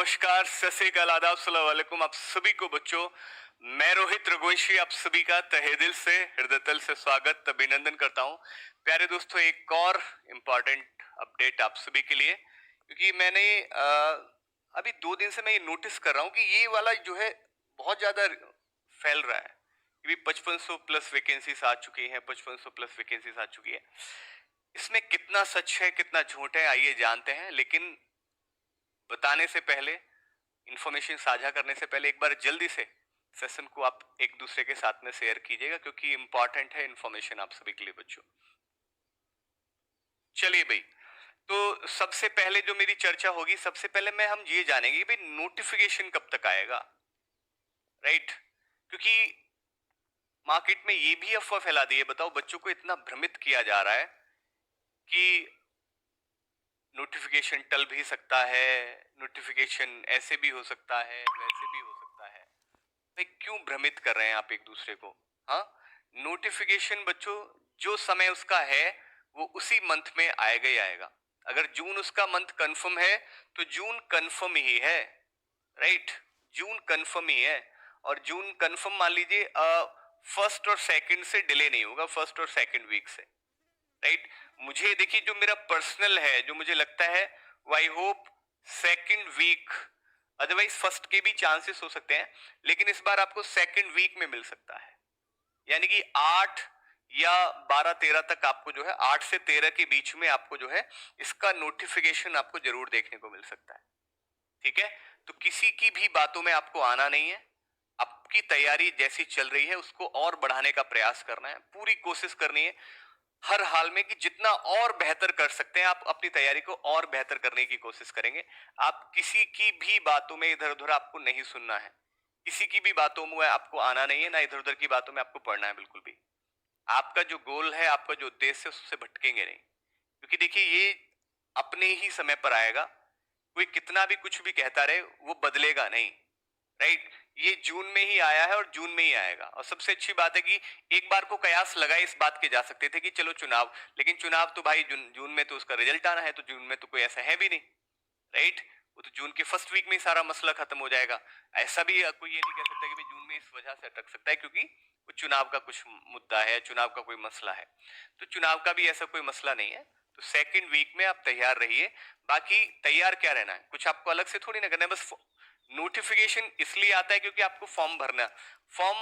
नमस्कार, सत श्री अकाल, आदाब, अस्सलाम वालेकुम आप सभी को बच्चों। मैं रोहित रघुवंशी आप सभी का तहे दिल से हृदय तल से स्वागत अभिनंदन करता हूं। प्यारे दोस्तों, एक और इम्पॉर्टेंट अपडेट आप सभी के लिए, क्योंकि मैंने अभी 2 दिन से मैं ये नोटिस कर रहा हूं कि ये वाला जो है बहुत ज्यादा फैल रहा है। 5500 प्लस वैकेंसीज आ चुकी हैं, 5500 प्लस वैकेंसीज आ चुकी है। इसमें कितना सच है कितना झूठ है आइए जानते हैं, लेकिन बताने से पहले, इंफॉर्मेशन साझा करने से पहले एक बार जल्दी से सेशन को आप एक दूसरे के साथ में शेयर कीजिएगा, क्योंकि इंपॉर्टेंट है इंफॉर्मेशन आप सभी के लिए बच्चों। चलिए भाई, तो सबसे पहले जो मेरी चर्चा होगी, सबसे पहले मैं हम ये जानेंगे भाई नोटिफिकेशन कब तक आएगा, राइट? क्योंकि मार्केट में ये भी अफवाह फैला दी है, बताओ, बच्चों को इतना भ्रमित किया जा रहा है कि नोटिफिकेशन टल भी सकता है, नोटिफिकेशन ऐसे भी हो सकता है, वैसे भी हो सकता है। भाई क्यों भ्रमित कर रहे हैं आप एक दूसरे को? हाँ, नोटिफिकेशन बच्चों जो समय उसका है वो उसी मंथ में आएगा ही आएगा। अगर जून उसका मंथ कंफर्म है तो जून कंफर्म ही है, राइट? जून कंफर्म ही है, और जून कंफर्म मान लीजिए फर्स्ट और सेकंड से डिले नहीं होगा, फर्स्ट और सेकंड वीक से, राइट? मुझे देखिए, जो मेरा पर्सनल है, जो मुझे लगता है, I hope second week, otherwise first के भी चांसेस हो सकते हैं, लेकिन इस बार आपको सेकंड वीक में मिल सकता है। यानी कि 8 या 12-13 तक आपको जो है, 8 से 13 के बीच में आपको जो है इसका नोटिफिकेशन आपको जरूर देखने को मिल सकता है। ठीक है, तो किसी की भी बातों में आपको आना नहीं है। आपकी तैयारी जैसी चल रही है उसको और बढ़ाने का प्रयास करना है, पूरी कोशिश करनी है हर हाल में कि जितना और बेहतर कर सकते हैं आप अपनी तैयारी को और बेहतर करने की कोशिश करेंगे। आप किसी की भी बातों में इधर उधर आपको नहीं सुनना है, किसी की भी बातों में आपको आना नहीं है, ना इधर उधर की बातों में आपको पढ़ना है बिल्कुल भी। आपका जो गोल है, आपका जो उद्देश्य है, उससे भटकेंगे नहीं, क्योंकि देखिए ये अपने ही समय पर आएगा। कोई कितना भी कुछ भी कहता रहे वो बदलेगा नहीं, राइट? ये जून में ही आया है और जून में ही आएगा। और सबसे अच्छी बात है कि एक बार को कयास लगाए इस बात के जा सकते थे कि चलो चुनाव, लेकिन चुनाव तो भाई जून में तो उसका रिजल्ट आना है, तो जून में तो कोई ऐसा है भी नहीं, राइट? वो तो जून के फर्स्ट वीक में ही सारा मसला खत्म हो जाएगा। ऐसा भी कोई ये नहीं कह सकता कि भाई जून में इस वजह से अटक सकता है क्योंकि वो चुनाव का कुछ मुद्दा है, चुनाव का कोई मसला है। तो चुनाव का भी ऐसा कोई मसला नहीं है, तो सेकेंड वीक में आप तैयार रहिए। बाकी तैयार क्या रहना है, कुछ आपको अलग से थोड़ी ना करना है, बस नोटिफिकेशन इसलिए आता है क्योंकि आपको फॉर्म भरना है। फॉर्म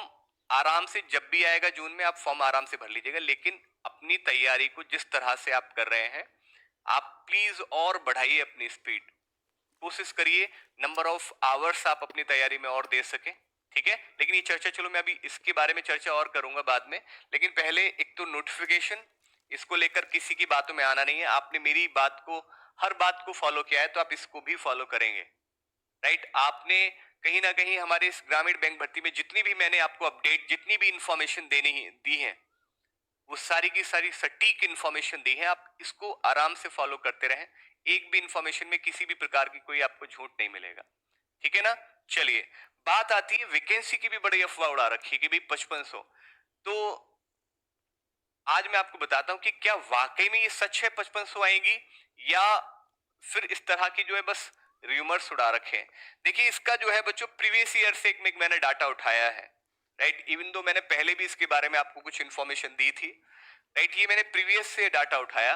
आराम से जब भी आएगा जून में, आप फॉर्म आराम से भर लीजिएगा, लेकिन अपनी तैयारी को जिस तरह से आप कर रहे हैं, आप प्लीज और बढ़ाइए अपनी स्पीड, कोशिश करिए नंबर ऑफ आवर्स आप अपनी तैयारी में और दे सके, ठीक है? लेकिन ये चर्चा, चलो मैं अभी इसके बारे में चर्चा और करूंगा बाद में, लेकिन पहले एक तो नोटिफिकेशन, इसको लेकर किसी की बातों में आना नहीं है। आपने मेरी बात को, हर बात को फॉलो किया है, तो आप इसको भी फॉलो करेंगे, राइट? आपने कहीं ना कहीं हमारे इस ग्रामीण बैंक भर्ती में जितनी भी मैंने आपको अपडेट, जितनी भी इंफॉर्मेशन देनी दी है, वो सारी की सारी सटीक इंफॉर्मेशन दी है। आप इसको आराम से फॉलो करते रहें, एक भी इंफॉर्मेशन में किसी भी प्रकार की कोई आपको झूठ नहीं मिलेगा, ठीक है ना? चलिए, बात आती है वैकेंसी की, भी बड़ी अफवाह उड़ा रखी है कि भाई 5500। तो आज मैं आपको बताता हूं कि क्या वाकई में ये सच है 5500 आएंगी, या फिर इस तरह की जो है बस रूमर्स उड़ा रखे हैं। देखिए, इसका जो है बच्चों प्रीवियस ईयर से एक मैंने डाटा उठाया है, राइट? इवन दो मैंने पहले भी इसके बारे में आपको कुछ इंफॉर्मेशन दी थी, राइट? ये मैंने प्रीवियस से डाटा उठाया,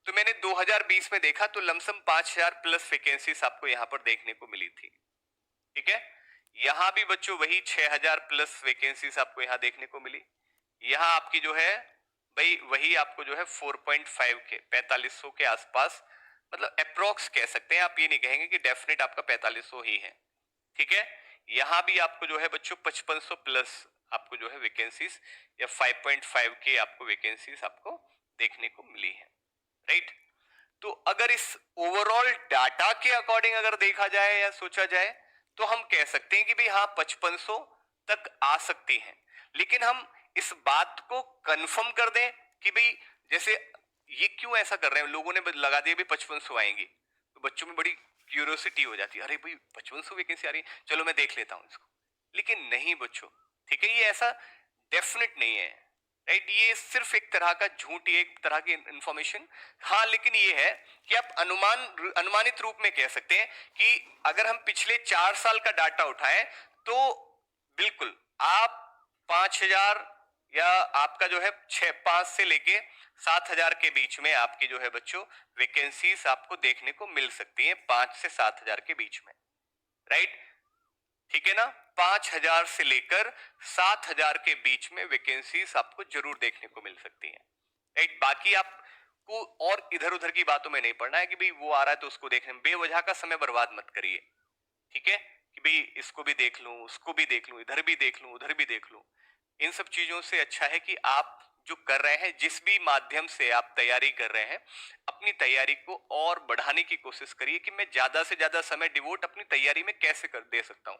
तो मैंने 2020 में देखा तो लमसम 5000 प्लस वैकेंसीज आपको यहां पर देखने को मिली थी, ठीक है? यहां भी बच्चों वही 6000 प्लस वैकेंसीज आपको यहां देखने को मिली। यहां आपकी जो है भाई वही आपको जो है 4.5 के 4500 के आसपास, मतलब अप्रोक्स कह सकते हैं आप, ये नहीं कहेंगे कि डेफिनेट आपका 4500 ही है, ठीक है? यहां भी आपको जो है बच्चों 5500 प्लस आपको जो है वैकेंसीज, या 5.5 के आपको वैकेंसीज आपको देखने को मिली है, राइट? तो अगर इस ओवरऑल डाटा के अकॉर्डिंग अगर देखा जाए या सोचा जाए, तो हम कह सकते हैं कि भाई हाँ 5500 तक आ सकती हैं। लेकिन हम इस बात को कंफर्म कर दें कि भाई, जैसे ये क्यों ऐसा कर रहे हैं, लोगों ने लगा दिया भाई 5500 आएंगी, तो बच्चों में बड़ी क्यूरियोसिटी हो जाती है, अरे भाई 5500 वैकेंसी आ रही है, चलो मैं देख लेता हूं इसको। लेकिन नहीं बच्चों, ठीक है, ये ऐसा डेफिनेट नहीं है, राइट। ये सिर्फ एक तरह का झूठ, ये एक तरह की इंफॉर्मेशन। हाँ, लेकिन ये है कि आप अनुमानित रूप में कह सकते हैं कि अगर हम पिछले 4 साल का डाटा उठाएं तो बिल्कुल आप 5,000 या आपका जो है 5 से लेके 7,000 के बीच में आपकी जो है बच्चों वैकेंसीज आपको देखने को मिल सकती हैं, 5 से 7,000 के बीच में, राइट। ठीक है ना, 5,000 से लेकर 7,000 के बीच में वैकेंसीज आपको जरूर देखने को मिल सकती हैं, राइट। बाकी आपको और इधर उधर की बातों में नहीं पड़ना है कि भाई वो आ रहा है तो उसको देखने में बेवजह का समय बर्बाद मत करिए, ठीक है, कि भाई इसको भी देख लूं, उसको भी देख लूं, इधर भी देख लूं, उधर भी देख लूं। इन सब चीजों से अच्छा है कि आप जो कर रहे हैं, जिस भी माध्यम से आप तैयारी कर रहे हैं, अपनी तैयारी को और बढ़ाने की कोशिश करिए कि मैं ज्यादा से ज्यादा समय डिवोट अपनी तैयारी में कैसे कर दे सकता हूं,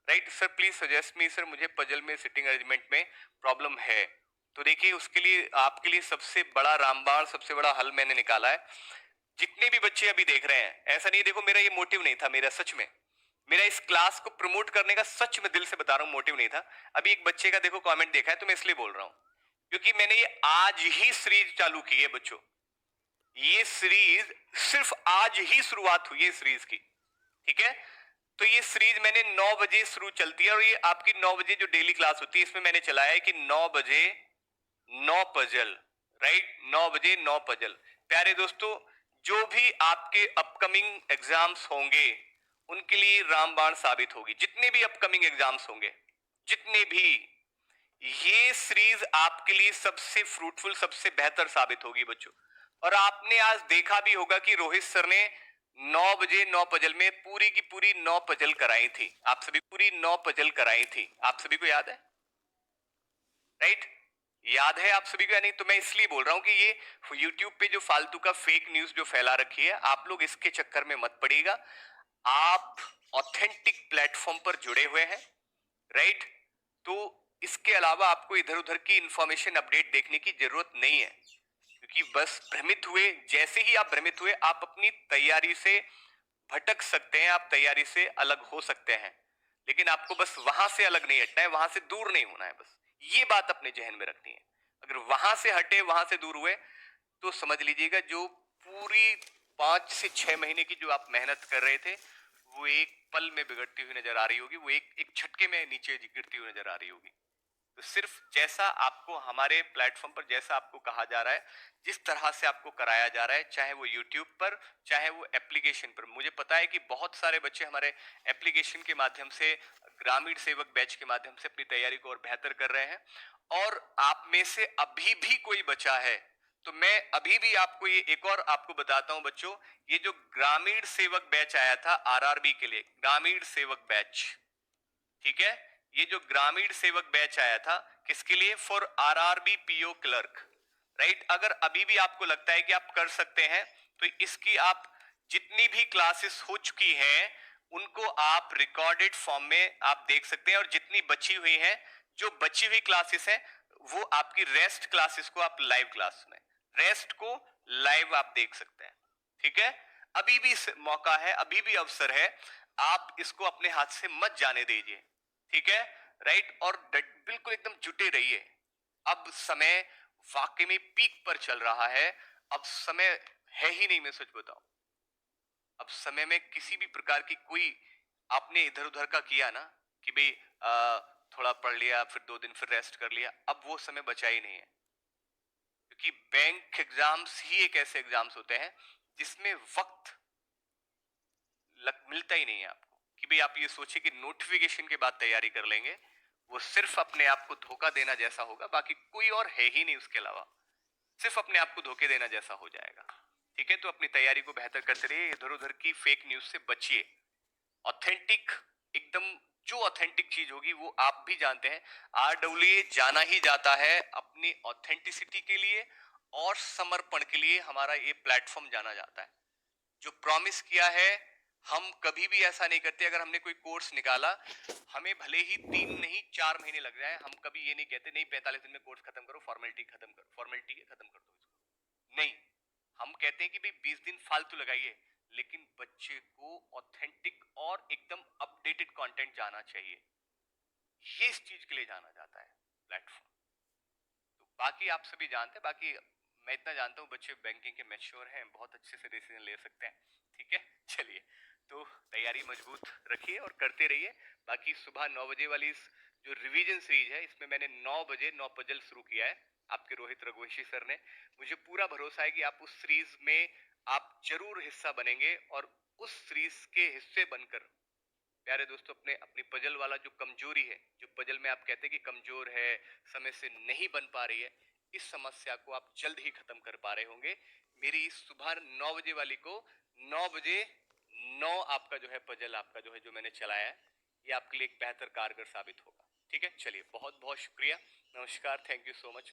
right. Sir please suggest me, sir मुझे पजल में सिटिंग अरेंजमेंट में प्रॉब्लम है। तो देखिए उसके लिए आपके लिए सबसे बड़ा रामबाण, सबसे बड़ा हल मैंने निकाला है। जितने भी बच्चे अभी देख रहे हैं, ऐसा नहीं, देखो मेरा ये मोटिव नहीं था, मेरा सच में, मेरा इस क्लास को प्रमोट करने का सच में दिल से बता रहा हूं मोटिव नहीं था। अभी एक बच्चे का देखो कमेंट देखा है तो मैं इसलिए बोल रहा हूं क्योंकि मैंने ये आज ही सीरीज चालू की है बच्चों। ये सीरीज सिर्फ आज ही शुरुआत हुई है सीरीज की, ठीक है। तो ये सीरीज मैंने 9 बजे शुरू चलती है और ये आपकी 9 बजे जो डेली क्लास होती है इसमें मैंने चलाया है कि 9 बजे 9 पजल, राइट, 9 बजे 9 पजल। प्यारे दोस्तों, जो भी आपके अपकमिंग एग्जाम्स होंगे उनके लिए रामबाण साबित होगी। जितने भी अपकमिंग एग्जाम्स होंगे, जितने भी, ये सीरीज आपके लिए सबसे फ्रूटफुल, सबसे बेहतर साबित होगी बच्चों। और आपने आज देखा भी होगा कि रोहित सर ने 9 बजे 9 पजल में पूरी की पूरी 9 पजल कराई थी, आप सभी पूरी 9 पजल कराई थी, आप सभी को याद है, राइट। याद है आप सभी को या नहीं? तो मैं इसलिए बोल रहा हूं कि ये YouTube पे जो फालतू का फेक न्यूज जो फैला रखी है, आप लोग इसके चक्कर में मत पड़िएगा। आप ऑथेंटिक प्लेटफॉर्म पर जुड़े हुए हैं, राइट। तो इसके अलावा आपको इधर उधर की इंफॉर्मेशन अपडेट देखने की जरूरत नहीं है, क्योंकि बस भ्रमित हुए, जैसे ही आप भ्रमित हुए आप अपनी तैयारी से भटक सकते हैं, आप तैयारी से अलग हो सकते हैं, लेकिन आपको बस वहां से अलग नहीं हटना है, वहां से दूर नहीं होना है, बस ये बात अपने जहन में रखनी है। अगर वहां से हटे, वहां से दूर हुए तो समझ लीजिएगा जो पूरी 5 से 6 महीने की जो आप मेहनत कर रहे थे वो एक पल में बिगड़ती हुई नजर आ रही होगी, वो एक एक झटके में नीचे गिरती हुई नजर आ रही होगी। तो सिर्फ जैसा आपको हमारे प्लेटफॉर्म पर, जैसा आपको कहा जा रहा है, जिस तरह से आपको कराया जा रहा है, चाहे वो यूट्यूब पर, चाहे वो एप्लीकेशन पर, मुझे पता है कि बहुत सारे बच्चे हमारे एप्लीकेशन के माध्यम से, ग्रामीण सेवक बैच के माध्यम से अपनी तैयारी को और बेहतर कर रहे हैं। और आप में से अभी भी कोई बचा है तो मैं अभी भी आपको ये एक और आपको बताता हूं बच्चों, ये जो ग्रामीण सेवक बैच आया था आरआरबी के लिए, ग्रामीण सेवक बैच, ठीक है, ये जो ग्रामीण सेवक बैच आया था किसके लिए? For RRB PO clerk, right. अगर अभी भी आपको लगता है कि आप कर सकते हैं तो इसकी आप जितनी भी क्लासेस हो चुकी हैं उनको आप रिकॉर्डेड फॉर्म में आप देख सकते हैं, और जितनी बची हुई हैं, जो बची हुई क्लासेस हैं वो आपकी रेस्ट क्लासेस को आप लाइव क्लास में, रेस्ट को लाइव आप देख सकते हैं, ठीक है। अभी भी मौका है, अभी भी अवसर है, आप इसको अपने हाथ से मत जाने दीजिए, ठीक है, राइट। और बिल्कुल एकदम जुटे रहिए। अब समय वाकई में पीक पर चल रहा है, अब समय है ही नहीं, मैं सच बताऊं, अब समय में किसी भी प्रकार की कोई आपने इधर उधर का किया ना कि भाई थोड़ा पढ़ लिया फिर 2 दिन फिर रेस्ट कर लिया, अब वो समय बचा ही नहीं है। क्योंकि बैंक एग्जाम्स ही एक ऐसे एग्जाम्स होते हैं जिसमें वक्त मिलता ही नहीं है आपको कि भाई आप ये सोचिए कि नोटिफिकेशन के बाद तैयारी कर लेंगे, वो सिर्फ अपने आप को धोखा देना जैसा होगा, बाकी कोई और है ही नहीं उसके अलावा, सिर्फ अपने आप को धोखे देना जैसा हो जाएगा, ठीक है। तो अपनी तैयारी को बेहतर करते रहिए, इधर उधर की फेक न्यूज से बचिए, ऑथेंटिक, एकदम जो ऑथेंटिक चीज होगी वो आप भी जानते हैं, आरडब्ल्यूए जाना ही जाता है अपनी ऑथेंटिसिटी के लिए और समर्पण के लिए, हमारा ये प्लेटफॉर्म जाना जाता है। जो प्रॉमिस किया है हम कभी भी ऐसा नहीं करते। अगर हमने कोई कोर्स निकाला, हमें भले ही 3 नहीं 4 महीने लग जाए, हम कभी ये नहीं कहते नहीं 45 दिन में कोर्स खत्म करो, फॉर्मेलिटी खत्म करो, फॉर्मेलिटी खत्म कर दो इसको, नहीं। हम कहते हैं कि भाई 20 दिन फालतू लगाइए, लेकिन बच्चे को ऑथेंटिक और एकदम अपडेटेड कंटेंट जाना चाहिए, ये इस चीज के लिए जाना जाता है प्लेटफॉर्म। तो बाकी आप सभी जानते हैं, बाकी मैं इतना जानता हूँ बच्चे बैंकिंग के मैच्योर हैं, बहुत अच्छे से डिसीजन ले सकते हैं। ठीक है, चलिए, तो तैयारी मजबूत रखिए और करते रहिए। बाकी सुबह 9 बजे वाली इस जो रिवीजन सीरीज है, इसमें मैंने 9 बजे 9 पजल शुरू किया है आपके रोहित रघुवंशी सर ने। मुझे पूरा भरोसा है कि आप उस सीरीज में आप जरूर हिस्सा बनेंगे, और उस सीरीज के हिस्से बनकर प्यारे दोस्तों अपने अपनी पजल वाला जो कमजोरी है, जो पजल में आप कहते हैं कि कमजोर है, समय से नहीं बन पा रही है, इस समस्या को आप जल्द ही खत्म कर पा रहे होंगे। मेरी इस सुबह 9 बजे वाली को 9 बजे 9 आपका जो है पजल, आपका जो है जो मैंने चलाया है, ये आपके लिए एक बेहतर कारगर साबित होगा। ठीक है, चलिए, बहुत बहुत शुक्रिया, नमस्कार, थैंक यू सो मच।